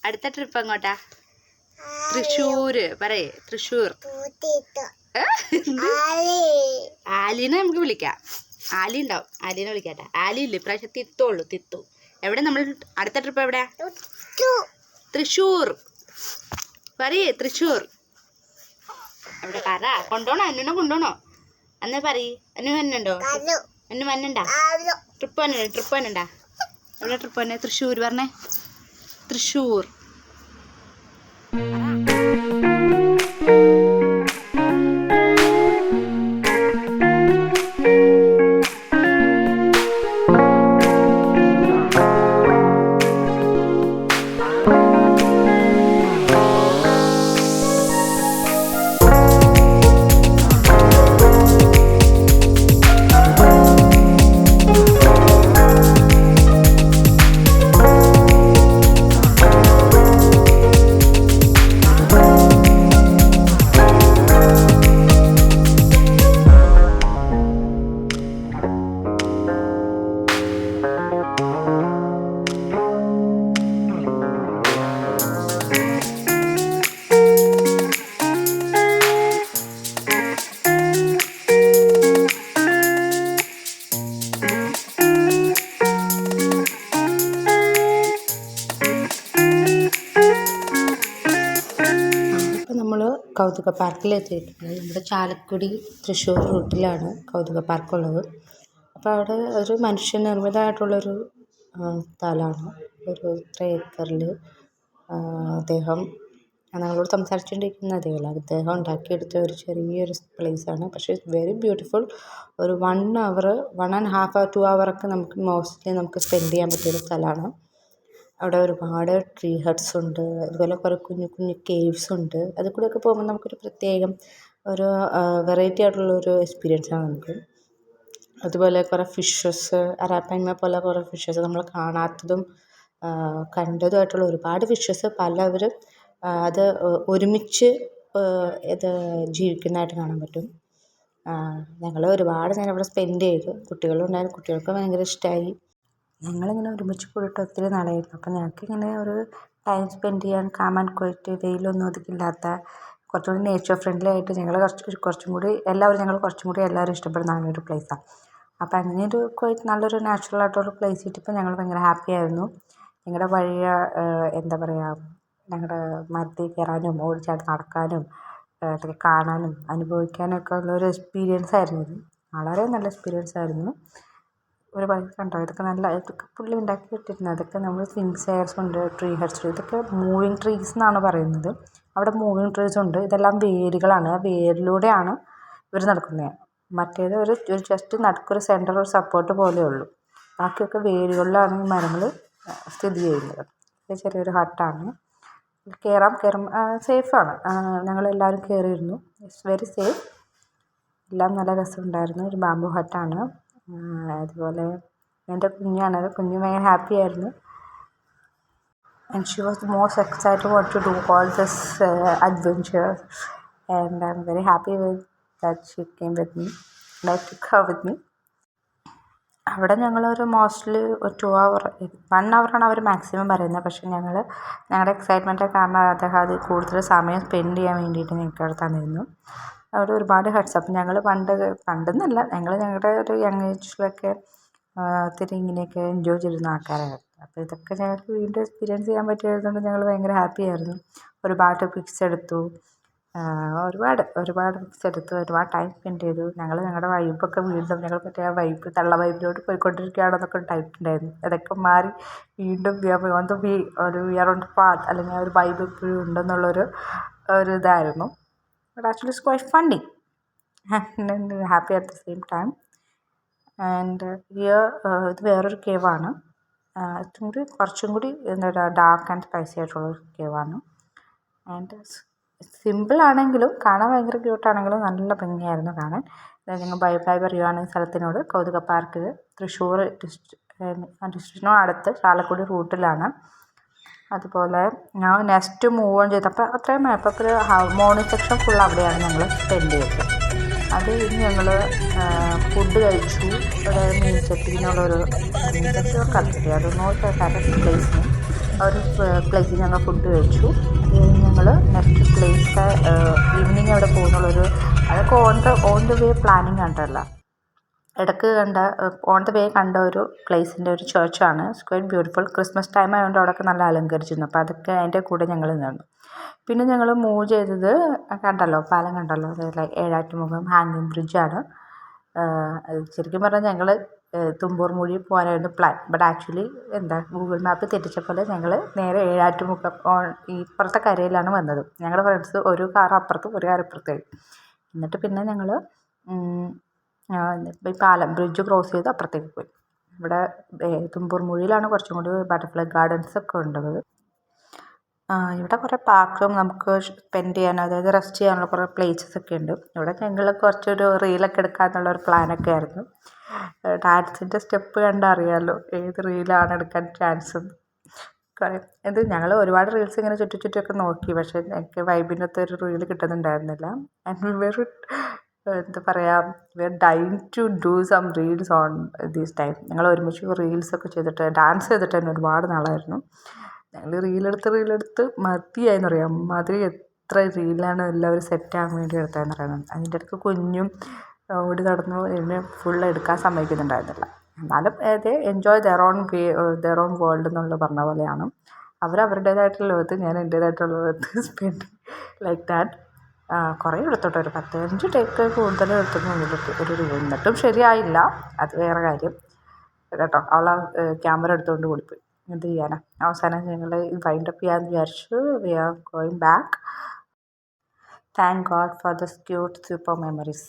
അടുത്ത ട്രിപ്പ് എങ്ങോട്ടാ? തൃശ്ശൂര് പറയേ. തൃശ്ശൂർ. ആലിനെ നമുക്ക് വിളിക്കാം. ആലി ഉണ്ടാവും. ആലിനെ വിളിക്കാട്ടെ. ആലി ഇല്ല, ഇപ്രാവശ്യം തിത്തുള്ളൂ. തിത്തു. എവിടെ നമ്മൾ അടുത്ത ട്രിപ്പ് എവിടെയാ? തൃശ്ശൂർ പറയേ. തൃശ്ശൂർ അവിടെ പറ. കൊണ്ടോണോ? എന്നെ കൊണ്ടോണോ? അന്നേ പറയ്. എന്നെ വന്നുണ്ടോ? എന്നെ വന്നുണ്ടാ? ട്രിപ്പ് വന്നുണ്ടോ? ട്രിപ്പ് വന്നുണ്ടാ? എവിടെ ട്രിപ്പ് വന്നെ? തൃശ്ശൂർ പറഞ്ഞേ. തൃശ്ശൂർ. കൗതുക പാർക്കിലെത്തിയിട്ടുണ്ട്. നമ്മുടെ ചാലക്കുടി തൃശ്ശൂർ റൂട്ടിലാണ് കൗതുക പാർക്കുള്ളത്. അപ്പോൾ അവിടെ ഒരു മനുഷ്യനിർമ്മിതമായിട്ടുള്ളൊരു സ്ഥലമാണ്. ഒരു 3 ഏക്കറിൽ അദ്ദേഹം ഞങ്ങളോട് സംസാരിച്ചുകൊണ്ടിരിക്കുന്ന അദ്ദേഹം ഉണ്ടാക്കിയെടുത്ത ഒരു ചെറിയൊരു പ്ലേസാണ്. പക്ഷേ ഇറ്റ്സ് വെരി ബ്യൂട്ടിഫുൾ. ഒരു 1 hour 1.5 hour 2 hour ഒക്കെ നമുക്ക് സ്പെൻഡ് ചെയ്യാൻ പറ്റിയൊരു സ്ഥലമാണ്. അവിടെ ഒരുപാട് ട്രീ ഹട്ട്സ് ഉണ്ട്. അതുപോലെ കുറേ കുഞ്ഞു കുഞ്ഞു കേവ്സ് ഉണ്ട്. അതിൽ കൂടെയൊക്കെ പോകുമ്പോൾ നമുക്കൊരു പ്രത്യേകം ഒരു വെറൈറ്റി ആയിട്ടുള്ളൊരു എക്സ്പീരിയൻസാണ് നമുക്ക്. അതുപോലെ കുറേ ഫിഷസ്, അരാപ്പൈമ പോലെ കുറേ ഫിഷസ്, നമ്മൾ കാണാത്തതും കണ്ടതുമായിട്ടുള്ള ഒരുപാട് ഫിഷസ് പലവരും അത് ഒരുമിച്ച് ഇത് ജീവിക്കുന്നതായിട്ട് കാണാൻ പറ്റും. ഞങ്ങൾ ഒരുപാട് നേരം അവിടെ സ്പെൻഡ് ചെയ്തു. കുട്ടികളുണ്ടായിരുന്നു. കുട്ടികൾക്ക് ഭയങ്കര ഇഷ്ടമായി. ഞങ്ങളിങ്ങനെ ഒരുമിച്ച് കൂടിയിട്ട് ഒത്തിരി നാളായിരുന്നു. അപ്പോൾ ഞങ്ങൾക്കിങ്ങനെ ഒരു ടൈം സ്പെൻഡ് ചെയ്യാൻ കാം ആൻഡ് ക്വയറ്റ്, വെയിലൊന്നും ഒതുക്കില്ലാത്ത കുറച്ചുകൂടി നേച്ചർ ഫ്രണ്ട്ലി ആയിട്ട് ഞങ്ങൾ കുറച്ചും കൂടി എല്ലാവരും ഇഷ്ടപ്പെടുന്ന ഒരു പ്ലേസാണ്. അപ്പോൾ അങ്ങനെ ഒരു നല്ലൊരു നാച്ചുറൽ ആയിട്ടുള്ള പ്ലേസ് കിട്ടിയപ്പോൾ ഞങ്ങൾ ഭയങ്കര ഹാപ്പി ആയിരുന്നു. ഞങ്ങളുടെ വഴി എന്താ പറയുക, ഞങ്ങളുടെ മരത്തിൽ കയറാനും ഓടിച്ചാടി നടക്കാനും അതൊക്കെ കാണാനും അനുഭവിക്കാനും ഒക്കെ ഉള്ളൊരു എക്സ്പീരിയൻസ് ആയിരുന്നു ഇത്. വളരെ നല്ല എക്സ്പീരിയൻസ് ആയിരുന്നു. ഒരു വഴി കണ്ടോ, ഇതൊക്കെ പുള്ളി ഉണ്ടാക്കി ഇട്ടിരുന്നത്. അതൊക്കെ നമ്മൾ സ്വിംഗ് ചെയർസ് ഉണ്ട്, ട്രീ ഹട്ട്സ്. ഇതൊക്കെ മൂവിങ് ട്രീസ് എന്നാണ് പറയുന്നത്. അവിടെ മൂവിങ് ട്രീസ് ഉണ്ട്. ഇതെല്ലാം വേരുകളാണ്. ആ വേരിലൂടെയാണ് ഇവർ നടക്കുന്നത്. മറ്റേത് ഒരു ജസ്റ്റ് നടുക്കൊരു സെൻറ്റർ ഒരു സപ്പോർട്ട് പോലെയേ ഉള്ളൂ. ബാക്കിയൊക്കെ വേരുകളിലാണ് ഈ മരങ്ങൾ സ്ഥിതി ചെയ്യുന്നത്. ഇത് ചെറിയൊരു ഹട്ടാണ്. കയറാം സേഫാണ്. ഞങ്ങളെല്ലാവരും കയറിയിരുന്നു. It's very safe. എല്ലാം നല്ല രസമുണ്ടായിരുന്നു. ഒരു ബാംബു ഹട്ടാണ്. അതുപോലെ എൻ്റെ കുഞ്ഞാണത്. കുഞ്ഞ് ഭയങ്കര ഹാപ്പി ആയിരുന്നു. And she was most excited want to do all this adventures and I'm very happy with that she came with me and I took her with me. അവിടെ ഞങ്ങളൊരു മോസ്റ്റ്ലി ഒരു 2 hour 1 hour അവർ maximum പറയുന്നത്. പക്ഷേ ഞങ്ങളുടെ excitement കാരണം അദ്ദേഹം അത് കൂടുതൽ സമയം സ്പെൻഡ് ചെയ്യാൻ വേണ്ടിയിട്ട് ഞങ്ങൾക്ക് അവിടെ തന്നിരുന്നു. അവിടെ ഒരുപാട് ഹട്ട്സ്. അപ്പം ഞങ്ങൾ പണ്ടെന്നല്ല, ഞങ്ങളുടെ ഒരു യങ് ഏജിലൊക്കെ ഒത്തിരി ഇങ്ങനെയൊക്കെ എൻജോയ് ചെയ്തിരുന്ന ആൾക്കാരായിരുന്നു. അപ്പോൾ ഇതൊക്കെ ഞങ്ങൾക്ക് വീണ്ടും എക്സ്പീരിയൻസ് ചെയ്യാൻ പറ്റിയതുകൊണ്ട് ഞങ്ങൾ ഭയങ്കര ഹാപ്പി ആയിരുന്നു. ഒരുപാട് പിക്സ് എടുത്തു. ഒരുപാട് പിക്സ് എടുത്തു. ഒരുപാട് ടൈം സ്പെൻഡ് ചെയ്തു. ഞങ്ങളുടെ വൈബൊക്കെ വീണ്ടും ഞങ്ങൾ മറ്റേ വൈബ് തള്ള വൈബിലോട്ട് പോയിക്കൊണ്ടിരിക്കുകയാണെന്നൊക്കെ ടൈപ്പുണ്ടായിരുന്നു. അതൊക്കെ മാറി വീണ്ടും we are on the path, അല്ലെങ്കിൽ ആ ഒരു വൈബ് ഇപ്പോഴും ഉണ്ടെന്നുള്ളൊരു ഇതായിരുന്നു. But actually it's quite funny and happy at the same time. And here ഇത് വേറൊരു കേവാണ്. കുറച്ചും കൂടി ഡാർക്ക് ആൻഡ് സ്പൈസി ആയിട്ടുള്ളൊരു കേവാണ്. ആൻഡ് സിമ്പിൾ ആണെങ്കിലും കാണാൻ ഭയങ്കര ക്യൂട്ടാണെങ്കിലും നല്ല ഭംഗിയായിരുന്നു കാണാൻ. ഞങ്ങൾ ബൈ പറയുകയാണ് ഈ സ്ഥലത്തിനോട്. കൗതുക പാർക്ക് തൃശ്ശൂർ ഡിസ്ട്രിക്റ്റിനോട് അടുത്ത് ചാലക്കുടി റൂട്ടിലാണ്. അതുപോലെ ഞാൻ നെക്സ്റ്റ് മൂവ് ഓൺ ചെയ്തപ്പോൾ അത്രയും ആയപ്പോൾ ഒരു മോർണിംഗ് സെക്ഷൻ ഫുൾ അവിടെയാണ് ഞങ്ങൾ സ്പെൻഡ് ചെയ്തത്. അത് കഴിഞ്ഞ് ഞങ്ങൾ ഫുഡ് കഴിച്ചു. ഒരു മീൻ ചട്ടി എന്നുള്ളൊരു മീൻ ചട്ടി കത്തിരി, അതൊന്നും പ്ലേസിന് ഒരു പ്ലേസിൽ ഞങ്ങൾ ഫുഡ് കഴിച്ചു. അത് കഴിഞ്ഞ് ഞങ്ങൾ നെക്സ്റ്റ് പ്ലേസ് ഈവനിങ് അവിടെ പോകുന്നുള്ളൊരു അതൊക്കെ ഓൺ ദ വേ പ്ലാനിങ് കണ്ടല്ല. ഇടയ്ക്ക് ഓൺ ദ വേ കണ്ട ഒരു പ്ലേസിൻ്റെ ഒരു ചേർച്ചാണ്. It's quite beautiful. Christmas time ആയതുകൊണ്ട് അവിടെയൊക്കെ നല്ല അലങ്കരിച്ചിരുന്നു. അപ്പോൾ അതൊക്കെ അതിൻ്റെ കൂടെ ഞങ്ങൾ നിന്നു. പിന്നെ ഞങ്ങൾ മൂവ് ചെയ്തത് കണ്ടല്ലോ, പാലം കണ്ടല്ലോ, അതായത് ഏഴാറ്റുമുഖം ഹാങ്ങിങ് ബ്രിഡ്ജാണ്. ശരിക്കും പറഞ്ഞാൽ ഞങ്ങൾ തുമ്പൂർ മൊഴി പോകാനായിരുന്നു plan. But actually Google map തെറ്റിച്ച പോലെ ഞങ്ങൾ നേരെ ഏഴാറ്റുമുഖം ഈ ഇപ്പുറത്തെ കരയിലാണ് വന്നത്. ഞങ്ങളുടെ ഫ്രണ്ട്സ് ഒരു കാർ അപ്പുറത്തും ഒരു കാർ ഇപ്പുറത്തേക്ക്. എന്നിട്ട് പിന്നെ ഞങ്ങൾ ഈ പാലം ബ്രിഡ്ജ് ക്രോസ് ചെയ്ത് അപ്പുറത്തേക്ക് പോയി. ഇവിടെ തുമ്പൂർ മൊഴിയിലാണ് കുറച്ചും കൂടി ബട്ടർഫ്ലൈ ഗാർഡൻസൊക്കെ ഉള്ളത്. ഇവിടെ കുറേ പാർക്കും നമുക്ക് സ്പെൻഡ് ചെയ്യാൻ, അതായത് റെസ്റ്റ് ചെയ്യാനുള്ള കുറേ പ്ലേസസ് ഒക്കെ ഉണ്ട്. ഇവിടെ ഞങ്ങൾ കുറച്ചൊരു റീലൊക്കെ എടുക്കാമെന്നുള്ളൊരു പ്ലാനൊക്കെ ആയിരുന്നു. ഡാൻസിൻ്റെ സ്റ്റെപ്പ് കണ്ടറിയാമല്ലോ ഏത് റീലാണ് എടുക്കാൻ ചാൻസ്. കുറേ ഞങ്ങൾ ഒരുപാട് റീൽസ് ഇങ്ങനെ ചുറ്റിയൊക്കെ നോക്കി. പക്ഷേ എനിക്ക് വൈബിനകത്ത് ഒരു റീൽ കിട്ടുന്നുണ്ടായിരുന്നില്ല. ആൻഡ് എന്താ പറയുക, we are dying to do some reels on these time. ഞങ്ങൾ ഒരുമിച്ച് റീൽസൊക്കെ ചെയ്തിട്ട് ഡാൻസ് ചെയ്തിട്ട് തന്നെ ഒരുപാട് നാളായിരുന്നു. ഞങ്ങൾ റീലെടുത്ത് മതിയായെന്നറിയാം. മാതിരി എത്ര റീലാണ് എല്ലാവരും സെറ്റാകാൻ വേണ്ടി എടുത്തതെന്ന് പറയുന്നത്. അതിൻ്റെ ഇടയ്ക്ക് കുഞ്ഞും ഓടി നടന്നു എന്നെ ഫുൾ എടുക്കാൻ സമ്മതിക്കുന്നുണ്ടായിരുന്നില്ല. എന്നാലും എൻജോയ് ദെയർ ഓൺ വേൾഡ് എന്നുള്ള പറഞ്ഞ പോലെയാണ്. അവരവരുടേതായിട്ടുള്ള ലോകത്ത്, ഞാൻ എൻ്റേതായിട്ടുള്ള ലോകത്ത് സ്പെൻഡ് ലൈക്ക് ദാറ്റ്. കുറേ എടുത്തോട്ടെ, ഒരു 15 ടേക്ക് കൂടുതലും എടുത്തിട്ടുണ്ട് ഒരു റീൽ. എന്നിട്ടും ശരിയായില്ല, അത് വേറെ കാര്യം കേട്ടോ. അവളെ ക്യാമറ എടുത്തുകൊണ്ട് ഓടിപ്പോയി. എന്ത് ചെയ്യാനാ. അവസാനം ഞങ്ങൾ വൈൻഡപ്പ് ചെയ്യാമെന്ന് വിചാരിച്ചു. We are going back. Thank God for this cute super memories.